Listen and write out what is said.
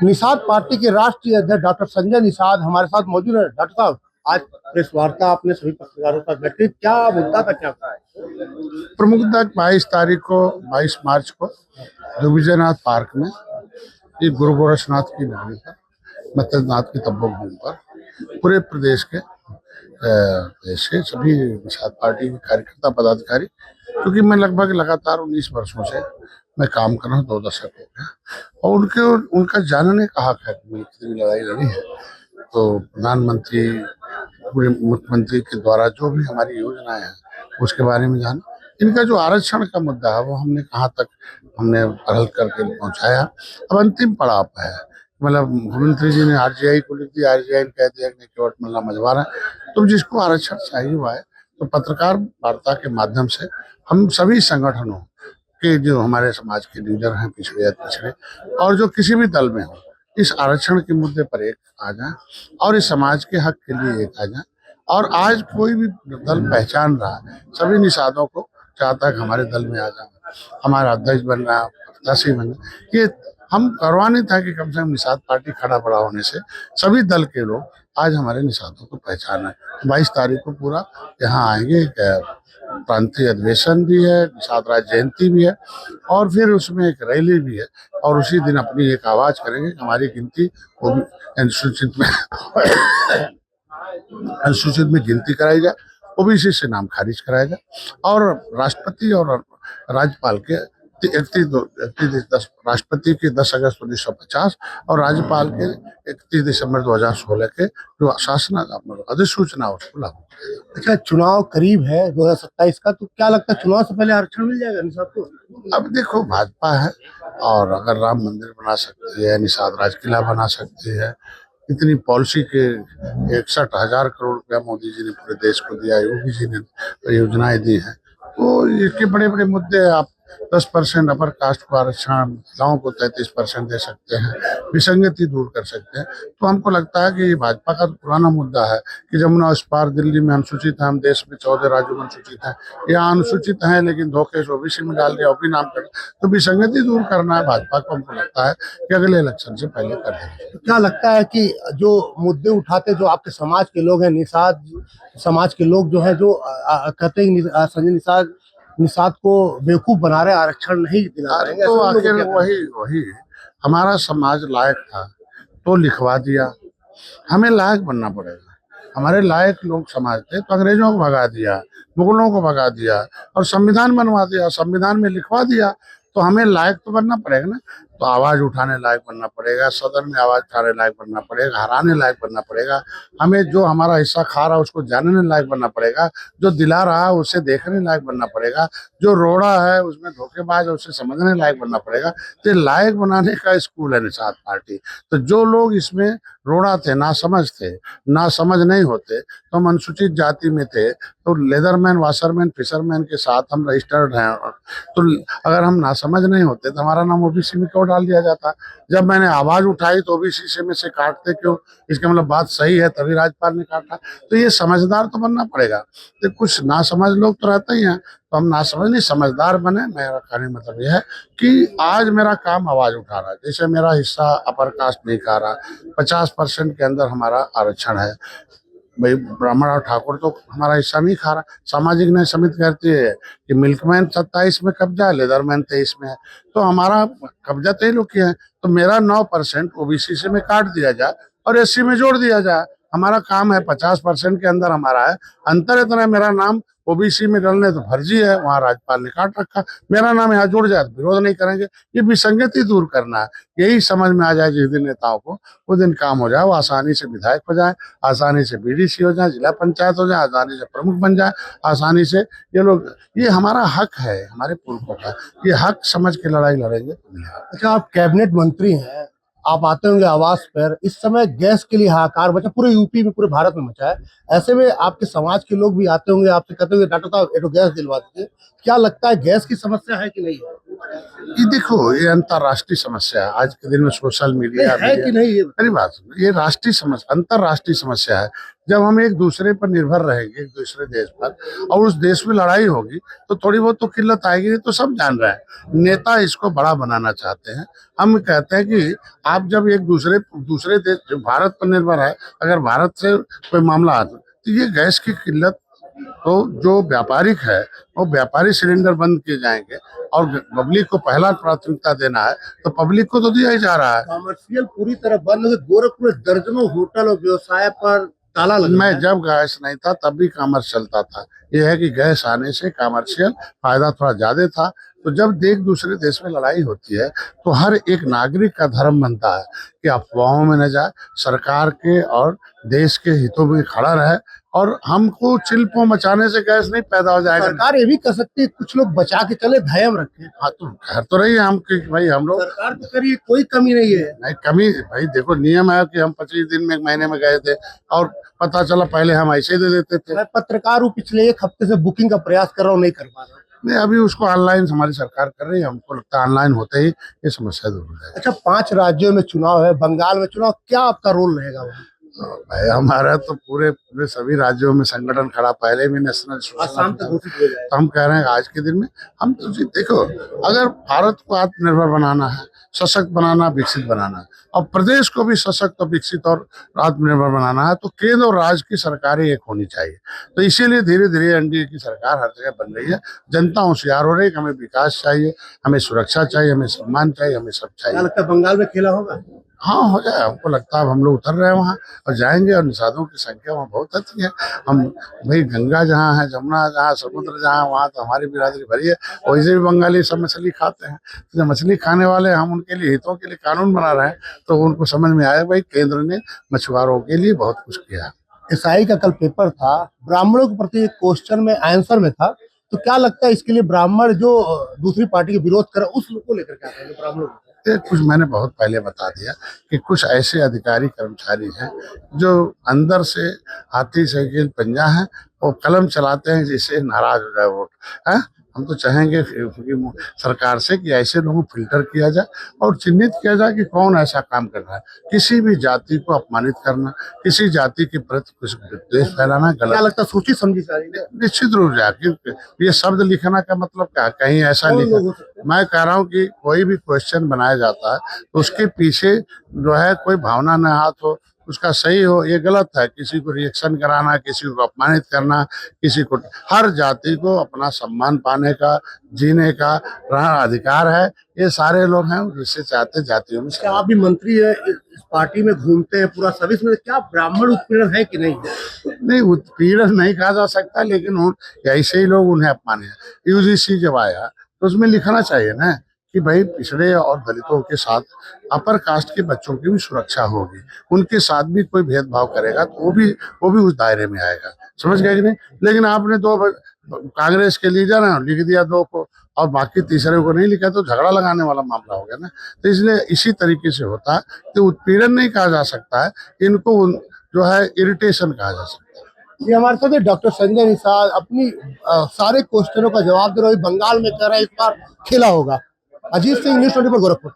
Nishad party के राष्ट्रीय अध्यक्ष डॉक्टर संजय निषाद हमारे साथ मौजूद है। डॉक्टर साहब, आज प्रेस वार्ता आपने सभी पत्रकारों का बैठी, क्या मुद्दा था, क्या था? प्रमुखतः 22 मार्च को दुविजयनाथ पार्क में ये गुरु गोरक्षनाथ की नगरी पर मत्स्यनाथ की तपोभूमि पर पूरे प्रदेश के सभी निषाद पार्टी के कार्यकर्ता पदाधिकारी, क्योंकि मैं लगभग लगातार 19 वर्षों से मैं काम कर रहा हूँ, 2 दशक हो गया, और उनका जानने का हक है कि मैं कितनी लड़ाई लड़ी है। तो प्रधानमंत्री, पूरे मुख्यमंत्री के द्वारा जो भी हमारी योजनाएं हैं उसके बारे में जाना। इनका जो आरक्षण का मुद्दा है वो हमने कहाँ तक हमने पहल करके पहुंचाया, अब अंतिम पड़ाव पे है। मतलब मुख्यमंत्री जी ने आरजीआई को लिख दिया, आरजीआई ने कह दिया कि केवट मल्ला मझवारा है। तो जिसको आरक्षण चाहिए हुआ है, तो पत्रकार वार्ता के माध्यम से हम सभी संगठनों के, जो हमारे समाज के लीडर हैं, पिछड़े और जो किसी भी दल में हो, इस आरक्षण के मुद्दे पर एक आ जाए और इस समाज के हक के लिए एक आ जाए। और आज कोई भी दल पहचान रहा है, सभी निषादों को चाहता है कि हमारे दल में आ जाए, हमारा अध्यक्ष बन रहा, प्रत्याशी बन रहा। ये हम करवा नहीं था कि कम से कम निषाद पार्टी खड़ा बड़ा होने से सभी दल के लोग आज हमारे निषादों को पहचान है। 22 तारीख को पूरा यहाँ आएंगे, प्रांतीय अधिवेशन भी है, निषाद राज्य जयंती भी है, और फिर उसमें एक रैली भी है, और उसी दिन अपनी एक आवाज करेंगे कि हमारी गिनती वो भी अनुसूचित में गिनती कराई जाए, ओबीसी से नाम खारिज कराया जाए, और राष्ट्रपति और राज्यपाल के राष्ट्रपति के 10 अगस्त 1950 और राज्यपाल के 31 दिसंबर 2016 के जो शासन अधिसूचना उसको लागू। अच्छा, चुनाव करीब है 2027 का, तो क्या लगता है चुनाव से पहले आरक्षण मिल जाएगा निषाद को? अब देखो, भाजपा है, और अगर राम मंदिर बना सकती है, निषाद राज किला बना सकती है, इतनी पॉलिसी के 61,000 करोड़ रुपया मोदी जी ने पूरे देश को दिया, योगी जी ने योजनाएं दी हैं, तो इसके बड़े बड़े मुद्दे। आप 10% अपर कास्ट को आरक्षण, महिलाओं को 33% दे सकते हैं, विसंगति दूर कर सकते हैं। तो हमको लगता है कि ये भाजपा का तो पुराना मुद्दा है कि जमुना उस पार दिल्ली में अनुसूचित है, हम देश में 14 राज्यों में अनुसूचित है, यहाँ अनुसूचित है लेकिन धोखे से ओबीसी में डाल दिया, ओबी नाम कर। तो विसंगति दूर करना है भाजपा को, हमको लगता है कि अगले इलेक्शन से पहले कर देंगे। तो क्या लगता है कि जो मुद्दे उठाते जो आपके समाज के लोग हैं, निषाद समाज के लोग जो है, जो कहते हैं संजय निषाद को बेवकूफ बना रहे, आरक्षण नहीं दिला रहे हैं, तो आखिर वही हमारा समाज लायक था तो लिखवा दिया, हमें लायक बनना पड़ेगा। हमारे लायक लोग समाज थे तो अंग्रेजों को भगा दिया, मुगलों को भगा दिया और संविधान बनवा दिया, संविधान में लिखवा दिया, तो हमें लायक तो बनना पड़ेगा ना। तो आवाज उठाने लायक बनना पड़ेगा, सदन में आवाज उठाने लायक बनना पड़ेगा, हराने लायक बनना पड़ेगा, हमें जो हमारा हिस्सा खा रहा है उसको जानने लायक बनना पड़ेगा, जो दिला रहा है उसे देखने लायक बनना पड़ेगा, जो रोड़ा है उसमें धोखेबाज है उसे समझने लायक बनना पड़ेगा। तो लायक बनाने का स्कूल है निषाद पार्टी। तो जो लोग इसमें रोड़ा थे, ना समझ थे, ना समझ नहीं होते, तो हम अनुसूचित जाति में थे, तो लेदरमैन, वाशरमैन, फिशरमैन के साथ हम रजिस्टर्ड हैं। तो अगर हम ना समझ नहीं होते तो हमारा नाम ओबीसी में क्यों डाल दिया जाता? जब मैंने आवाज उठाई तो ओबीसी से में से काटते क्यों? इसका मतलब बात सही है, तभी राज्यपाल ने काटा। तो ये समझदार तो बनना पड़ेगा। तो कुछ ना समझ लोग तो रहते ही हैं, तो हम ना समझ नहीं, समझदार बने। मेरा कहने मतलब यह है कि आज मेरा काम आवाज उठा रहा है। जैसे मेरा हिस्सा अपर कास्ट नहीं खा रहा, 50% के अंदर हमारा आरक्षण है भाई, ब्राह्मण और ठाकुर तो हमारा हिस्सा नहीं खा रहा। सामाजिक न्याय समिति कहती है कि मिल्कमैन 27 में कब्जा है, लेदरमैन 23 में है, तो हमारा कब्जा 23 लोग किया है, तो मेरा 9% ओबीसी से में काट दिया जाए और एससी में जोड़ दिया जाए। हमारा काम है 50% के अंदर हमारा है, अंतर इतना है, मेरा नाम ओबीसी में डालने तो फर्जी है, वहाँ राज्यपाल ने काट रखा, मेरा नाम यहाँ जुड़ जाए तो विरोध नहीं करेंगे। ये विसंगति दूर करना है, यही समझ में आ जाए जिस दिन नेताओं को, उस दिन काम हो जाए, वो आसानी से विधायक हो जाए, आसानी से बीडीसी हो जाए, जिला पंचायत हो जाए, आसानी से प्रमुख बन जाए, आसानी से ये लोग, ये हमारा हक है, हमारे पुरखों का, ये हक समझ के लड़ाई लड़ेंगे। अच्छा, आप कैबिनेट मंत्री हैं, आप आते होंगे आवास पर, इस समय गैस के लिए हाहाकार मचा, पूरे यूपी में, पूरे भारत में मचा है। ऐसे में आपके समाज के लोग भी आते होंगे, आपसे कहते होंगे डॉक्टर साहब ये तो गैस दिलवा दीजिए। क्या लगता है गैस की समस्या है कि नहीं है? ये देखो, ये अंतर्राष्ट्रीय समस्या है। आज के दिन में सोशल मीडिया है कि नहीं ये मेरी बात सुनो, ये राष्ट्रीय समस्या, अंतर्राष्ट्रीय समस्या है। जब हम एक दूसरे पर निर्भर रहेंगे, एक दूसरे देश पर, और उस देश में लड़ाई होगी तो थोड़ी बहुत तो किल्लत आएगी। ये तो सब जान रहे हैं। नेता इसको बड़ा बनाना चाहते हैं। हम कहते हैं कि आप जब एक दूसरे देश, जो भारत पर निर्भर है, अगर भारत से कोई मामला आता तो ये गैस की किल्लत, तो जो व्यापारिक है वो व्यापारी सिलेंडर बंद किए जाएंगे और पब्लिक को पहला प्राथमिकता देना है, तो पब्लिक को तो दिया ही जा रहा है। कॉमर्शियल पूरी तरह बंद हो गए। गोरखपुर में दर्जनों होटल और व्यवसाय पर ताला लगा मैं है। जब गैस नहीं था तब भी कॉमर्स चलता था। यह है कि गैस आने से कॉमर्शियल फायदा थोड़ा ज्यादा था। तो जब एक दूसरे देश में लड़ाई होती है तो हर एक नागरिक का धर्म बनता है कि अफवाहों में न जाए, सरकार के और देश के हितों में खड़ा रहे, और हमको चिल्पों मचाने से गैस नहीं पैदा हो जाएगा। सरकार ये भी कर सकती है, कुछ लोग बचा के चले, धैर्य रखें। हाँ, तो कह तो रही है हम कि भाई हम लोग सरकार तो करिए, कोई कमी नहीं है। नहीं, कमी भाई देखो, नियम है कि हम 25 दिन में, 1 महीने में गए थे, और पता चला पहले हम ऐसे ही दे देते थे। मैं पत्रकार हूँ, पिछले 1 हफ्ते से बुकिंग का प्रयास कर रहा हूँ, नहीं कर पा रहा हूँ। नहीं, अभी उसको ऑनलाइन हमारी सरकार कर रही है। हमको लगता है ऑनलाइन होते ही ये समस्या दूर हो जाएगी। अच्छा, 5 राज्यों में चुनाव है, बंगाल में चुनाव, क्या आपका रोल रहेगा वहाँ? भाई हमारा तो पूरे पूरे सभी राज्यों में संगठन खड़ा, पहले भी नेशनल आसाम तक घोषित हो जाएगा। तो हम कह रहे हैं आज के दिन में हम तो जी देखो, अगर भारत को आत्मनिर्भर बनाना है, सशक्त बनाना, विकसित बनाना है, और प्रदेश को भी सशक्त और विकसित और आत्मनिर्भर बनाना है, तो केंद्र और राज्य की सरकारें एक होनी चाहिए। तो इसीलिए धीरे धीरे एनडीए की सरकार हर जगह बन रही है। जनता होशियार हो रही है कि हमें विकास चाहिए, हमें सुरक्षा चाहिए, हमें सम्मान चाहिए, हमें सब क्या चाहिए। लगता है बंगाल में खेला होगा? हाँ, हो जाए। हमको लगता है हम लोग उतर रहे हैं वहाँ और जाएंगे, और निषादों की संख्या वहाँ बहुत अच्छी है। हम भाई, गंगा जहाँ है, जमुना जहाँ, समुद्र जहाँ, वहाँ तो हमारी बिरादरी भरी है। वैसे भी बंगाली सब मछली खाते हैं। तो जो मछली खाने वाले, हम उनके लिए, हितों के लिए कानून बना रहे हैं, तो उनको समझ में आया भाई केंद्र ने मछुआरों के लिए बहुत कुछ किया है। एसआई का कल पेपर था, ब्राह्मणों के प्रति एक क्वेश्चन में आंसर में था, तो क्या लगता है इसके लिए ब्राह्मण जो दूसरी पार्टी के विरोध कर, उस को लेकर क्या कहेंगे ब्राह्मणों को? कुछ मैंने बहुत पहले बता दिया कि कुछ ऐसे अधिकारी कर्मचारी हैं जो अंदर से हाथी साइकिल पंजा है, वो कलम चलाते हैं जिससे नाराज हो जाए वोट है। हम तो चाहेंगे कि सरकार से कि ऐसे लोगों को फिल्टर किया जाए और चिन्हित किया जाए कि कौन ऐसा काम कर रहा है। किसी भी जाति को अपमानित करना, किसी जाति के प्रति कुछ द्वेष फैलाना क्या गलत। लगता है सोची समझी सारी निश्चित रूप से, क्योंकि ये शब्द लिखना का मतलब क्या, कहीं ऐसा कौन लिखा। लोग हो सकते हैं? मैं कह रहा हूँ कि कोई भी क्वेश्चन बनाया जाता है तो उसके पीछे जो है कोई भावना न हाथ हो, उसका सही हो, ये गलत है। किसी को रिएक्शन कराना, किसी को अपमानित करना, किसी को, हर जाति को अपना सम्मान पाने का, जीने का अधिकार है। ये सारे लोग हैं जिससे चाहते जातियों में। क्या आप भी मंत्री है, इस पार्टी में घूमते हैं, पूरा सर्विस में, क्या ब्राह्मण उत्पीड़न है कि नहीं? नहीं, उत्पीड़न नहीं कहा जा सकता, लेकिन ऐसे ही लोग उन्हें अपमाने। यूजीसी जब आया तो उसमें लिखना चाहिए ना कि भाई पिछड़े और दलितों के साथ अपर कास्ट के बच्चों की भी सुरक्षा होगी, उनके साथ भी कोई भेदभाव करेगा तो वो भी उस दायरे में आएगा। समझ गए कि नहीं? लेकिन आपने कांग्रेस के लीडर हैं, लिख दिया 2 को और बाकी तीसरे को नहीं लिखा, तो झगड़ा लगाने वाला मामला हो गया ना। तो इसलिए इसी तरीके से होता है कि उत्पीड़न नहीं कहा जा सकता है, इनको जो है इरिटेशन कहा जा सकता है। ये हमारे साथ है डॉक्टर संजय निषाद, अपनी सारे क्वेश्चनों का जवाब दे रहे हैं। बंगाल में कह रहे हैं इस बार खेला होगा। अजीत सिंह, न्यूज़ 24 गोरखपुर।